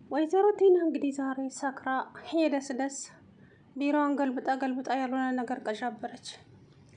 ወይዘሮ ቲና እንግዲህ ዛሬ ሰክራ የደስ ቢሮዋን ገልብጣ ያልሆነ ነገር ቀዣበረች።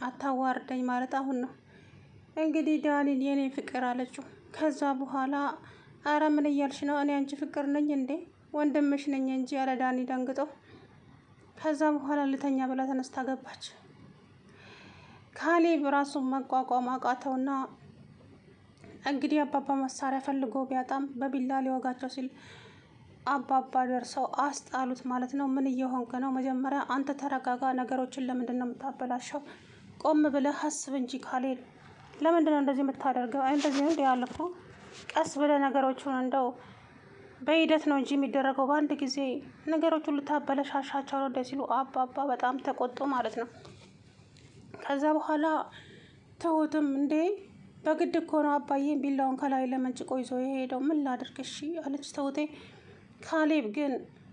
አታዋርደኝ ማለት አሁን ነው እንግዲህ ዳኒን የኔ ፍቅር አለችው። ከዛ በኋላ አረ ምን እያልሽ ነው? እኔ አንቺ ፍቅር ነኝ እንዴ? ወንድምሽ ነኝ እንጂ ያለ ዳኒ ደንግጦ። ከዛ በኋላ ልተኛ ብላ ተነስታ ገባች። ካሌብ ራሱን መቋቋም አቃተውና እንግዲህ አባባ መሳሪያ ፈልጎ ቢያጣም በቢላ ሊወጋቸው ሲል አባባ ደርሰው አስጣሉት ማለት ነው። ምን እየሆንክ ነው? መጀመሪያ አንተ ተረጋጋ። ነገሮችን ለምንድን ነው የምታበላሸው? ቆም ብለህ አስብ እንጂ ካሌብ፣ ለምንድን ነው እንደዚህ የምታደርገው? እንደዚህ ነው ያለፈው። ቀስ ብለህ ነገሮችን እንደው በሂደት ነው እንጂ የሚደረገው በአንድ ጊዜ ነገሮቹን ልታበለሻሻቸው ነው ሲሉ አባባ በጣም ተቆጡ ማለት ነው። ከዛ በኋላ ትሁትም እንዴ በግድ እኮ ነው አባዬን ቢላውን ከላይ ለመንጭቆ ይዞ የሄደው፣ ምን ላድርግ እሺ አለች ትሁቴ። ካሌብ ግን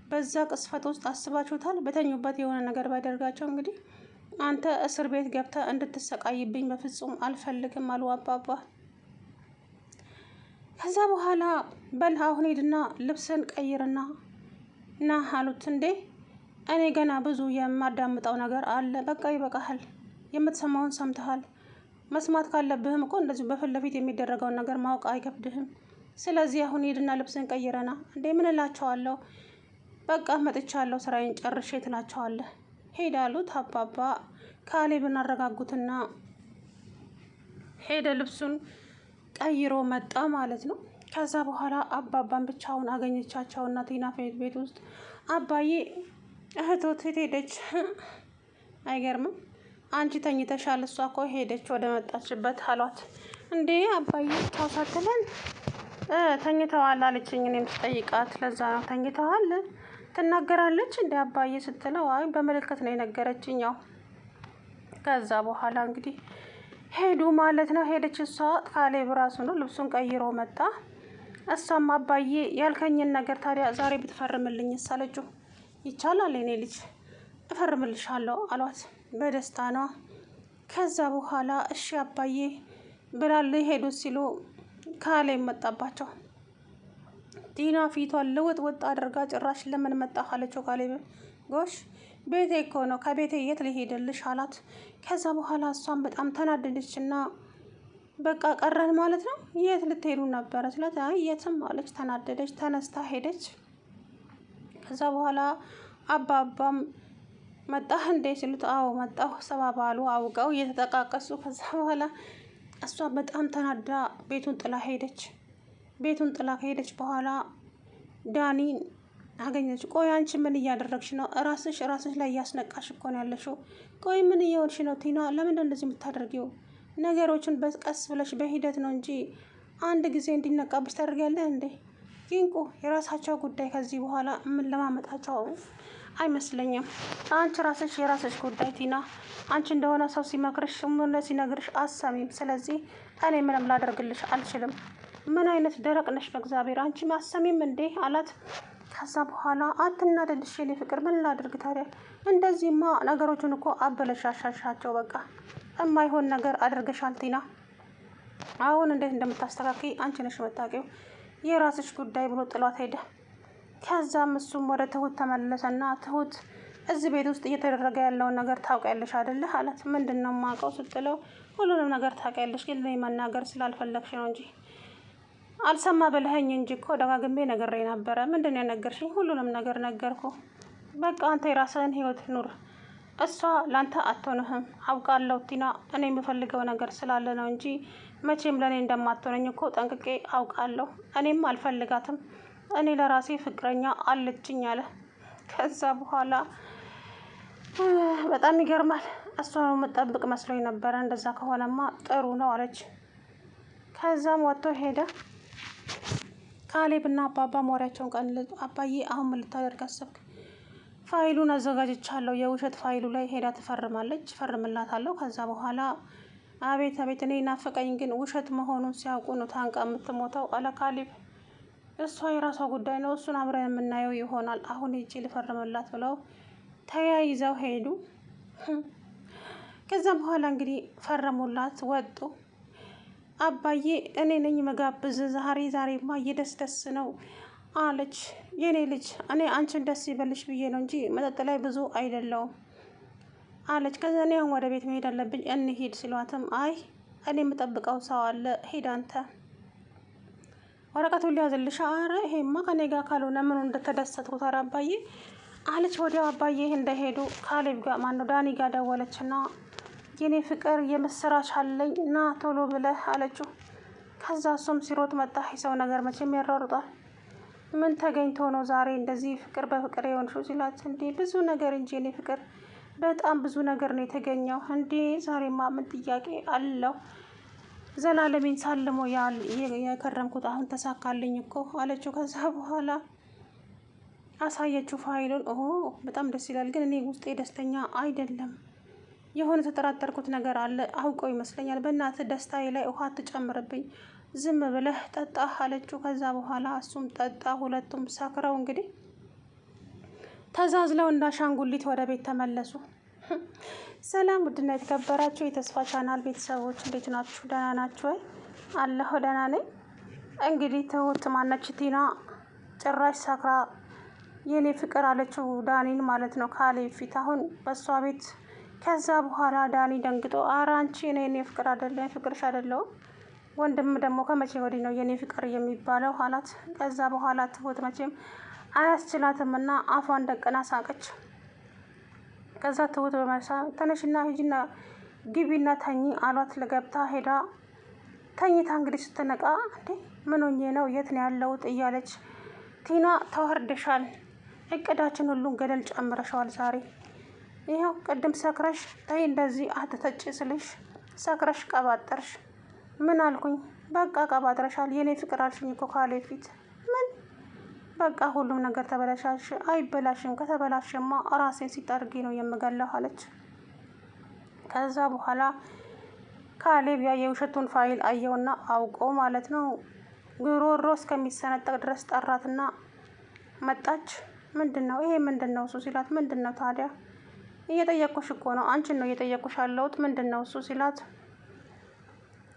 በዛ ቅስፈት ውስጥ አስባችሁታል? በተኙበት የሆነ ነገር ባደርጋቸው እንግዲህ አንተ እስር ቤት ገብተህ እንድትሰቃይብኝ በፍጹም አልፈልግም አሉ አባባ። ከዛ በኋላ በል አሁን ሄድና ልብስን ቀይርና ና አሉት። እንዴ እኔ ገና ብዙ የማዳምጠው ነገር አለ። በቃ ይበቃሃል። የምትሰማውን ሰምተሃል። መስማት ካለብህም እኮ እንደዚሁ በፊት ለፊት የሚደረገውን ነገር ማወቅ አይከብድህም። ስለዚህ አሁን ሄድና ልብስን ቀይረና። እንዴ ምን እላቸዋለሁ? በቃ መጥቻለሁ ስራዬን ጨርሼ ትላቸዋለህ። ሄዳሉት አባባ ካሌብን አረጋጉትና ሄደ ልብሱን ቀይሮ መጣ ማለት ነው። ከዛ በኋላ አባባን ብቻውን አገኘቻቸውና ቲና ቤት ውስጥ አባዬ እህቶት ሄደች። አይገርምም? አንቺ ተኝተሻል፣ እሷ እኮ ሄደች ወደ መጣችበት አሏት። እንዴ አባዬ ታውሳትለን ተኝተዋል አለችኝ። እኔም ስጠይቃት ለዛ ነው ተኝተዋል ትናገራለች እንደ አባዬ ስትለው አይ በምልክት ነው የነገረችኝ። ያው ከዛ በኋላ እንግዲህ ሄዱ ማለት ነው። ሄደች እሷ። ካሌብ ራሱ ነው ልብሱን ቀይሮ መጣ። እሷም አባዬ ያልከኝን ነገር ታዲያ ዛሬ ብትፈርምልኝ አለችው። ይቻላል የኔ ልጅ እፈርምልሻለሁ አሏት። በደስታ ነው። ከዛ በኋላ እሺ አባዬ ብላል ሄዱት ሲሉ ካሌብ መጣባቸው። ቲና ፊቷን ልውጥ አድርጋ ጭራሽ ለምን መጣህ አለችው ካሌብ። ጎሽ ቤቴ እኮ ነው፣ ከቤቴ የት ሊሄድልሽ አላት። ከዛ በኋላ እሷን በጣም ተናደደችና በቃ ቀረን ማለት ነው፣ የት ልትሄዱ ነበረ ስላት አይ የትም አለች። ተናደደች። ተነስታ ሄደች። ከዛ በኋላ አባባም መጣህ እንዴ ሲሉት አዎ መጣሁ ሰባባሉ አውቀው እየተጠቃቀሱ። ከዛ በኋላ እሷ በጣም ተናዳ ቤቱን ጥላ ሄደች። ቤቱን ጥላ ከሄደች በኋላ ዳኒን አገኘች። ቆይ አንቺ ምን እያደረግሽ ነው? ራስሽ ላይ እያስነቃሽ እኮ ነው ያለሽው። ቆይ ምን እየሆንሽ ነው ቲና? ለምንድን እንደዚህ የምታደርጊው? ነገሮችን በቀስ ብለሽ በሂደት ነው እንጂ አንድ ጊዜ እንዲነቃብሽ ታደርጊያለሽ እንዴ? ይንቁ የራሳቸው ጉዳይ። ከዚህ በኋላ ምን ለማመጣቸው አይመስለኝም። አንቺ የራስሽ ጉዳይ ቲና። አንቺ እንደሆነ ሰው ሲመክርሽ ምን ሲነግርሽ አሰሚም። ስለዚህ እኔ ምንም ላደርግልሽ አልችልም። ምን አይነት ደረቅ ነሽ በእግዚአብሔር፣ አንቺ ማሰሚም እንዴ አላት። ከዛ በኋላ አትናደድሽ የኔ ፍቅር፣ ምን ላድርግ ታዲያ? እንደዚህማ ነገሮቹን እኮ አበለሻሻሻቸው። በቃ የማይሆን ነገር አድርገሻል ቲና። አሁን እንዴት እንደምታስተካክይ አንቺ ነሽ የምታውቂው። የራስሽ ጉዳይ ብሎ ጥሏት ሄደ። ከዛም እሱም ወደ ትሁት ተመለሰና ትሁት እዚህ ቤት ውስጥ እየተደረገ ያለውን ነገር ታውቂያለሽ አይደለ አላት። ምንድን ነው የማውቀው ስትለው ሁሉንም ነገር ታውቂያለሽ፣ ግን እኔ መናገር ስላልፈለግሽ ነው እንጂ አልሰማ ብለኸኝ እንጂ እኮ ደጋግሜ ነግሬ ነበረ። ምንድን ነው የነገርሽኝ? ሁሉንም ነገር ነገርኩ። በቃ አንተ የራስህን ህይወት ኑር፣ እሷ ላንተ አትሆንህም። አውቃለሁ ቲና፣ እኔ የምፈልገው ነገር ስላለ ነው እንጂ መቼም ለእኔ እንደማትሆነኝ እኮ ጠንቅቄ አውቃለሁ። እኔም አልፈልጋትም። እኔ ለራሴ ፍቅረኛ አለችኝ አለ። ከዛ በኋላ በጣም ይገርማል። እሷ ነው የምጠብቅ መስሎኝ ነበረ። እንደዛ ከሆነማ ጥሩ ነው አለች። ከዛም ወጥቶ ሄደ። ካሌብና አባባ ወሬያቸውን ቀንልጡ። አባዬ አሁን ምን ልታደርግ አሰብክ? ፋይሉን አዘጋጅቻለሁ። የውሸት ፋይሉ ላይ ሄዳ ትፈርማለች። ፈርምላታለሁ። ከዛ በኋላ አቤት እኔ ናፈቀኝ፣ ግን ውሸት መሆኑን ሲያውቁ ነው ታንቃ የምትሞተው አለ ካሌብ። እሷ የራሷ ጉዳይ ነው፣ እሱን አብረን የምናየው ይሆናል። አሁን ሂጂ ልፈርምላት ብለው ተያይዘው ሄዱ። ከዛ በኋላ እንግዲህ ፈረሙላት፣ ወጡ። አባዬ እኔ ነኝ መጋብዝ ዛሬማ ደስ ነው። አለች። የኔ ልጅ እኔ አንቺን ደስ ይበልሽ ብዬ ነው እንጂ መጠጥ ላይ ብዙ አይደለውም አለች። ከዛ እኔ አሁን ወደ ቤት መሄድ አለብኝ እንሂድ ሲሏትም አይ እኔ የምጠብቀው ሰው አለ ሂድ አንተ ወረቀቱን ሊያዝልሽ። አረ ይሄማ ከኔ ጋር ካልሆነ ምኑ እንደተደሰትኩት ኧረ አባዬ አለች። ወዲያው አባዬ እንደሄዱ ካሌብ ጋር ማነው ዳኒ ጋር ደወለችና የኔ ፍቅር የምስራች አለኝ እና ቶሎ ብለህ አለችው። ከዛ እሱም ሲሮጥ መጣ። የሰው ነገር መቼም ያሯሩጣል። ምን ተገኝቶ ነው ዛሬ እንደዚህ ፍቅር በፍቅር የሆንሽው ሲላት፣ እንዴ ብዙ ነገር እንጂ የኔ ፍቅር በጣም ብዙ ነገር ነው የተገኘው። እንዴ ዛሬማ ምን ጥያቄ አለው? ዘላለሜን ሳልሞ የከረምኩት አሁን ተሳካልኝ እኮ አለችው። ከዛ በኋላ አሳየችው ፋይሉን። በጣም ደስ ይላል፣ ግን እኔ ውስጤ ደስተኛ አይደለም። የሆነ ተጠራጠርኩት ነገር አለ። አውቀው ይመስለኛል። በእናትህ ደስታዬ ላይ ውሃ ትጨምርብኝ፣ ዝም ብለህ ጠጣ አለችው። ከዛ በኋላ እሱም ጠጣ። ሁለቱም ሰክረው እንግዲህ ተዛዝለው እንዳሻንጉሊት ወደ ቤት ተመለሱ። ሰላም ውድና የተከበራችሁ የተስፋ ቻናል ቤተሰቦች እንዴት ናችሁ? ደህና ናችሁ ወይ? አለሁ ደህና ነኝ። እንግዲህ ትሁት ማነች ቲና ጭራሽ ሰክራ የኔ ፍቅር አለችው ዳኒን ማለት ነው ካሌብ ፊት አሁን በእሷ ቤት። ከዛ በኋላ ዳኒ ደንግጦ ኧረ አንቺ የኔ ፍቅር አይደለም ፍቅርሽ አይደለሁም ወንድም ደግሞ ከመቼ ወዲህ ነው የኔ ፍቅር የሚባለው አላት። ከዛ በኋላ ትሁት መቼም አያስችላትም እና አፏን ደቅና ሳቀች። ከዛ ትሁት በመሳ ተነሽና ሂጂና ግቢና ተኚ አሏት። ለገብታ ሄዳ ተኝታ እንግዲህ ስትነቃ እንዴ ምን ሆኜ ነው የት ነው ያለሁት እያለች ቲና ተዋርደሻል፣ እቅዳችን ሁሉን ገደል ጨምረሻዋል ዛሬ ይኸው ቅድም ሰክረሽ ተይ እንደዚህ አትተጭ ስልሽ ሰክረሽ ቀባጠርሽ። ምን አልኩኝ? በቃ ቀባጥረሻል። የኔ ፍቅር አልሽኝ እኮ ካሌብ ፊት። ምን በቃ ሁሉም ነገር ተበላሻሽ። አይበላሽም፣ ከተበላሽማ ራሴን ሲጠርጊ ነው የምገለው አለች። ከዛ በኋላ ካሌብ ያ የውሸቱን ፋይል አየውና አውቆ ማለት ነው ጉሮሮ እስከሚሰነጠቅ ድረስ ጠራትና መጣች። ምንድን ነው ይሄ? ምንድን ነው እሱ ሲላት፣ ምንድን ነው ታዲያ? እየጠየቁሽ እኮ ነው፣ አንቺን ነው እየጠየቁሽ ያለሁት። ምንድን ነው እሱ ሲላት፣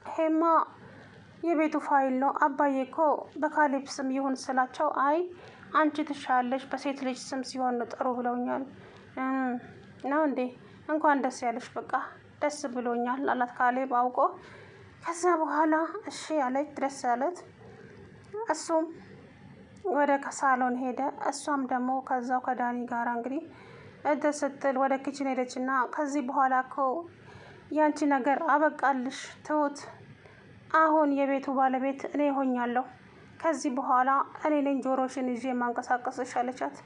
ይሄማ የቤቱ ፋይል ነው። አባዬ እኮ በካሌብ ስም ይሁን ስላቸው፣ አይ አንቺ ትሻለሽ በሴት ልጅ ስም ሲሆን ጥሩ ብለውኛል። ነው እንዴ? እንኳን ደስ ያለሽ፣ በቃ ደስ ብሎኛል አላት ካሌብ አውቆ። ከዛ በኋላ እሺ ያለች ደስ ያለት። እሱም ወደ ሳሎን ሄደ። እሷም ደግሞ ከዛው ከዳኒ ጋር እንግዲህ ስትል ወደ ኪችን ሄደችና ከዚህ በኋላ እኮ ያንቺ ነገር አበቃልሽ ትሁት፣ አሁን የቤቱ ባለቤት እኔ ሆኛለሁ። ከዚህ በኋላ እኔ ነኝ ጆሮሽን ይዤ የማንቀሳቀስሽ አለቻት።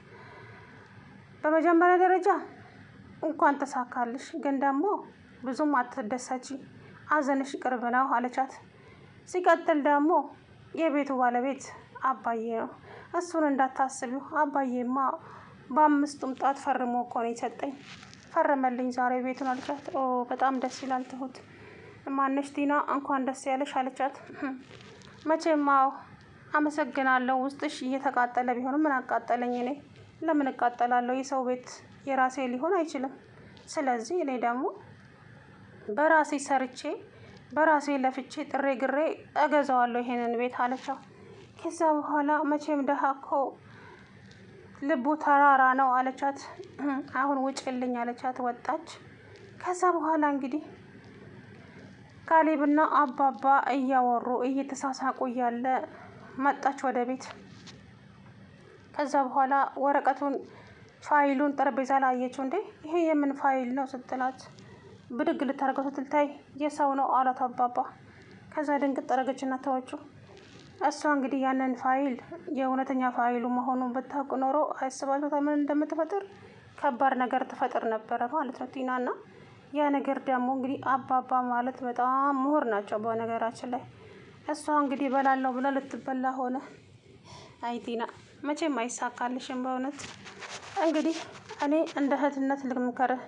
በመጀመሪያ ደረጃ እንኳን ተሳካልሽ፣ ግን ደግሞ ብዙም አትደሰቺ፣ አዘንሽ ቅርብ ነው አለቻት። ሲቀጥል ደግሞ የቤቱ ባለቤት አባዬ ነው፣ እሱን እንዳታስቢው። አባዬማ በአምስቱም ጣት ፈርሞ እኮ ነው የሰጠኝ፣ ፈረመልኝ ዛሬ ቤቱን አለቻት። በጣም ደስ ይላል ትሁት። ማነሽ ቲና እንኳን ደስ ያለሽ አለቻት። መቼም አመሰግናለሁ። ውስጥሽ እየተቃጠለ ቢሆንም ምን አቃጠለኝ? እኔ ለምን እቃጠላለሁ? የሰው ቤት የራሴ ሊሆን አይችልም። ስለዚህ እኔ ደግሞ በራሴ ሰርቼ በራሴ ለፍቼ ጥሬ ግሬ እገዛዋለሁ ይሄንን ቤት አለቻው። ከዛ በኋላ መቼም ደሃ እኮ ልቡ ተራራ ነው አለቻት። አሁን ውጭልኝ አለቻት። ወጣች። ከዛ በኋላ እንግዲህ ካሌብና አባባ እያወሩ እየተሳሳቁ እያለ መጣች ወደ ቤት። ከዛ በኋላ ወረቀቱን ፋይሉን ጠረጴዛ ላይ አየችው። እንዴ ይሄ የምን ፋይል ነው ስትላት ብድግ ልታደርገው ስትል ታይ የሰው ነው አላት አባባ። ከዛ ድንግጥ ጠረገችና ተወችው። እሷ እንግዲህ ያንን ፋይል የእውነተኛ ፋይሉ መሆኑን ብታውቅ ኖሮ አያስባለሁ ምን እንደምትፈጥር ከባድ ነገር ትፈጥር ነበረ ማለት ነው ቲናና። ያ ነገር ደግሞ እንግዲህ አባባ ማለት በጣም ምሁር ናቸው በነገራችን ላይ። እሷ እንግዲህ በላለው ብላ ልትበላ ሆነ። አይ ቲና መቼም አይሳካልሽም በእውነት። እንግዲህ እኔ እንደ እህትነት ልምከርህ፣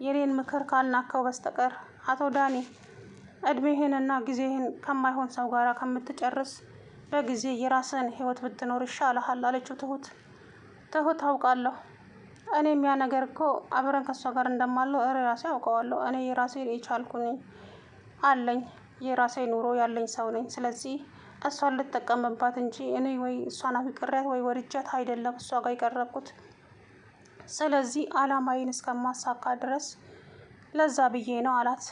የኔን ምክር ካልናከው በስተቀር አቶ ዳኒ እድሜህንና ጊዜህን ከማይሆን ሰው ጋር ከምትጨርስ በጊዜ የራስን ህይወት ብትኖር ይሻልሃል አለችው ትሁት። ትሁት አውቃለሁ፣ እኔም ያ ነገር እኮ አብረን ከሷ ጋር እንደማለው ራሴ አውቀዋለሁ። እኔ የራሴ የቻልኩኝ አለኝ፣ የራሴ ኑሮ ያለኝ ሰው ነኝ። ስለዚህ እሷን ልጠቀምባት እንጂ እኔ ወይ እሷን አፍቅሬያት ወይ ወድጃት አይደለም እሷ ጋር የቀረብኩት። ስለዚህ አላማዬን እስከማሳካ ድረስ ለዛ ብዬ ነው አላት።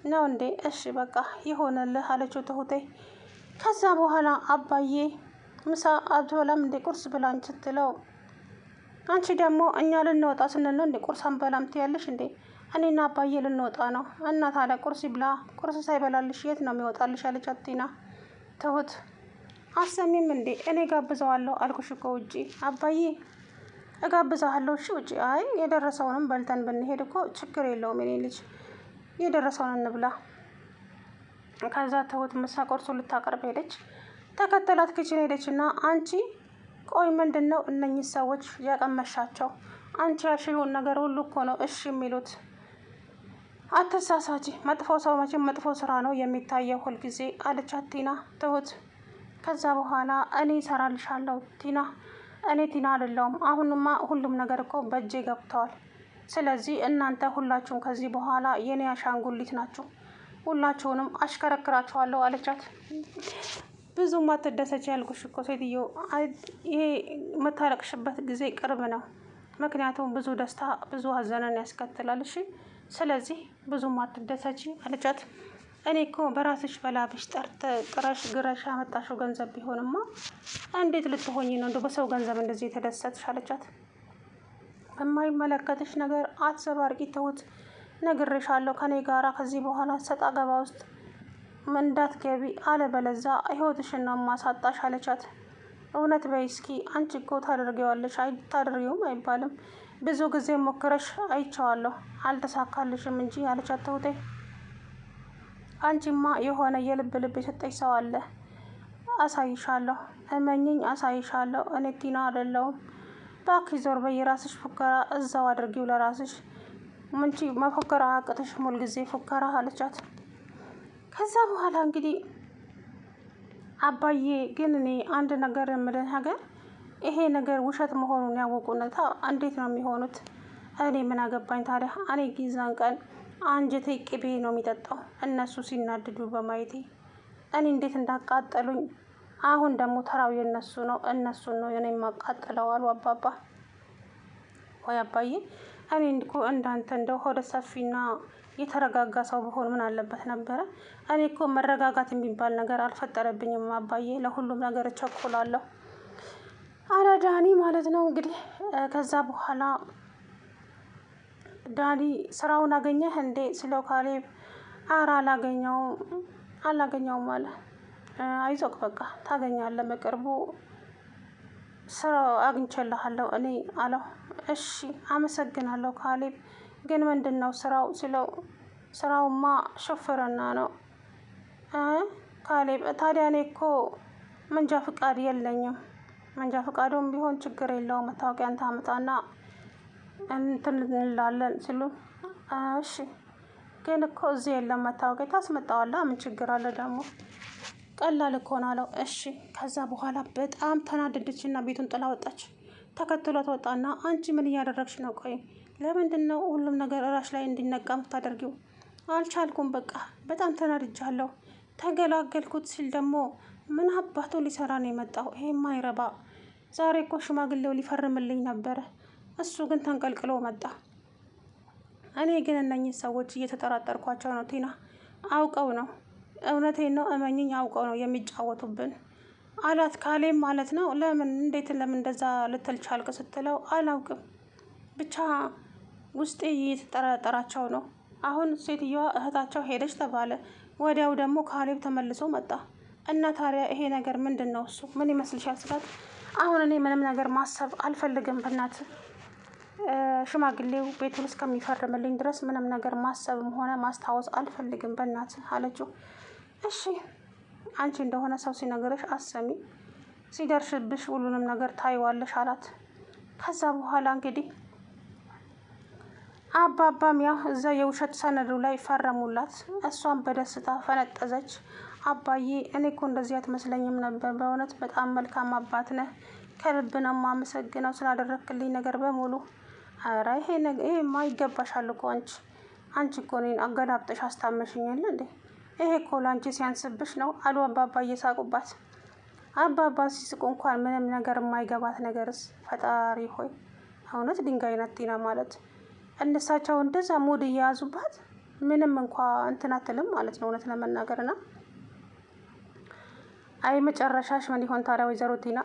ነው እንዴ? እሺ በቃ ይሆንልህ አለችው ትሁቴ። ከዛ በኋላ አባዬ ምሳ አትበላም እንዴ ቁርስ ብላኝ ስትለው፣ አንቺ ደግሞ እኛ ልንወጣ ስንል ነው እንዴ ቁርስ አንበላም ትያለሽ እንዴ? እኔና አባዬ ልንወጣ ነው እና ታዲያ ቁርስ ይብላ። ቁርስ ሳይበላልሽ የት ነው የሚወጣልሽ? አለቻት ቲና። ትሁት አሰሚም እንዴ? እኔ ጋብዘዋለሁ አልኩሽ እኮ ውጪ። አባዬ እጋብዛለሁ እሺ ውጪ። አይ የደረሰውንም በልተን ብንሄድ እኮ ችግር የለውም የኔ ልጅ፣ የደረሰውን እንብላ። ከዛ ትሁት ምሳ ቁርሱ ልታቀርብ ሄደች። ተከተላት ክችን ሄደች እና አንቺ ቆይ ምንድን ነው እነኚህ ሰዎች ያቀመሻቸው? አንቺ ያልሽውን ነገር ሁሉ እኮ ነው እሺ የሚሉት። አትሳሳቺ፣ መጥፎ ሰው መቼም መጥፎ ስራ ነው የሚታየው ሁልጊዜ አለቻት ቲና። ትሁት ከዛ በኋላ እኔ እሰራልሻለሁ ቲና፣ እኔ ቲና አይደለሁም። አሁንማ ሁሉም ነገር እኮ በእጄ ገብተዋል። ስለዚህ እናንተ ሁላችሁም ከዚህ በኋላ የኔ አሻንጉሊት ናችሁ፣ ሁላችሁንም አሽከረክራችኋለሁ አለቻት። ብዙም አትደሰች ያልኩሽ እኮ ሴትዮ፣ ይሄ የምታለቅሽበት ጊዜ ቅርብ ነው። ምክንያቱም ብዙ ደስታ ብዙ ሀዘንን ያስከትላል። እሺ ስለዚህ ብዙም አትደሰች አለቻት። እኔ እኮ በራስሽ በላብሽ ጥረሽ ግረሽ ያመጣሽው ገንዘብ ቢሆንማ እንዴት ልትሆኝ ነው እንደው በሰው ገንዘብ እንደዚህ የተደሰትሽ አለቻት። በማይመለከትሽ ነገር አትዘባርቂ ትሁት፣ ነግሬሻለሁ ከኔ ጋራ ከዚህ በኋላ ሰጣ ገባ ውስጥ እንዳትገቢ፣ አለበለዛ ህይወትሽን ነው ማሳጣሽ አለቻት። እውነት በይ እስኪ አንቺ እኮ ታደርጊዋለሽ አይታደርጊውም አይባልም። ብዙ ጊዜ ሞክረሽ አይቼዋለሁ አልተሳካልሽም እንጂ አለቻት ትሁቴ። አንቺማ የሆነ የልብ ልብ የሰጠች ሰው አለ፣ አሳይሻለሁ፣ እመኝኝ አሳይሻለሁ። እኔ ቲና አይደለሁም። እባክሽ ዞር በይ፣ የራስሽ ፉከራ እዛው አድርጊው ለራስሽ። ምንቺ መፎከራ አቅትሽ ሙል ጊዜ ፉከራ አለቻት። ከዛ በኋላ እንግዲህ አባዬ ግን እኔ አንድ ነገር የምልህ ነገር፣ ይሄ ነገር ውሸት መሆኑን ያወቁነታ እንዴት ነው የሚሆኑት? እኔ ምን አገባኝ ታዲያ? እኔ ጊዛን ቀን አንጀቴ ቅቤ ነው የሚጠጣው እነሱ ሲናድዱ በማየቴ። እኔ እንዴት እንዳቃጠሉኝ፣ አሁን ደግሞ ተራው የነሱ ነው፣ እነሱን ነው የኔ የማቃጥለው አሉ አባባ። ወይ አባዬ፣ እኔ እኮ እንዳንተ እንደው ሆደ ሰፊና የተረጋጋ ሰው ብሆን ምን አለበት ነበረ? እኔ እኮ መረጋጋት የሚባል ነገር አልፈጠረብኝም አባዬ፣ ለሁሉም ነገር እቸኩላለሁ አለ ዳኒ ማለት ነው እንግዲህ። ከዛ በኋላ ዳኒ ስራውን አገኘህ እንዴ ስለው ካሌብ አረ አላገኘውም አለ። አይዞክ በቃ ታገኛለህ በቅርቡ ስራው አግኝቼልሃለሁ እኔ አለው። እሺ አመሰግናለሁ ካሌብ፣ ግን ምንድን ነው ስራው ሲለው፣ ስራውማ ሾፍርና ነው። ካሌብ ታዲያ እኔ እኮ መንጃ ፍቃድ የለኝም። መንጃ ፍቃዱም ቢሆን ችግር የለውም መታወቂያን ታምጣና እንትን እንላለን ሲሉ፣ እሺ ግን እኮ እዚህ የለም መታወቂያ፣ ታስመጣዋለህ ምን ችግር አለ ደግሞ ቀላል እኮ ነው አለው። እሺ ከዛ በኋላ በጣም ተናደደችና ቤቱን ጥላ ወጣች። ተከትሏት ወጣና አንቺ ምን እያደረግሽ ነው? ቆይ ለምንድን ነው ሁሉም ነገር እራሽ ላይ እንዲነቃ የምታደርጊው? አልቻልኩም፣ በቃ በጣም ተናድጃለሁ። ተገላገልኩት ሲል ደግሞ ምን አባቱ ሊሰራ ነው የመጣው? ይሄ ማይረባ ዛሬ እኮ ሽማግሌው ሊፈርምልኝ ነበረ፣ እሱ ግን ተንቀልቅሎ መጣ። እኔ ግን እነኚህ ሰዎች እየተጠራጠርኳቸው ነው ቲና፣ አውቀው ነው፣ እውነቴን ነው እመኝኝ፣ አውቀው ነው የሚጫወቱብን አላት። ካሌብ ማለት ነው። ለምን እንደዛ ልትል ቻልክ ስትለው፣ አላውቅም ብቻ ውስጤ እየተጠራጠራቸው ነው። አሁን ሴትዮዋ እህታቸው ሄደች ተባለ፣ ወዲያው ደግሞ ካሌብ ተመልሶ መጣ እና ታዲያ ይሄ ነገር ምንድን ነው? እሱ ምን ይመስልሻል ስላት፣ አሁን እኔ ምንም ነገር ማሰብ አልፈልግም በእናት ሽማግሌው ቤቱን እስከሚፈርምልኝ ድረስ ምንም ነገር ማሰብም ሆነ ማስታወስ አልፈልግም በእናት አለችው። እሺ አንቺ እንደሆነ ሰው ሲነግርሽ አሰሚ፣ ሲደርስብሽ ሁሉንም ነገር ታይዋለሽ አላት። ከዛ በኋላ እንግዲህ አባባም ያው እዛ የውሸት ሰነዱ ላይ ፈረሙላት። እሷም በደስታ ፈነጠዘች። አባዬ እኔ እኮ እንደዚህ አትመስለኝም ነበር፣ በእውነት በጣም መልካም አባት ነህ፣ ከልብ ነው የማመሰግነው ስላደረክልኝ ነገር በሙሉ። ኧረ ይሄማ ይገባሻል እኮ አንቺ እኮ እኔን አገላብጠሽ አስታመሽኛል እንዴ? ይሄ እኮ ላንቺ ሲያንስብሽ ነው አሉ አባባ እየሳቁባት። አባባ ሲስቁ እንኳን ምንም ነገር የማይገባት ነገርስ ፈጣሪ ሆይ እውነት ድንጋይ ናት ቲና ማለት። እነሳቸው እንደዛ ሙድ እየያዙባት ምንም እንኳ እንትን አትልም ማለት ነው እውነት ለመናገር ና። አይ መጨረሻሽ ምን ይሆን ታዲያ ወይዘሮ ቲና?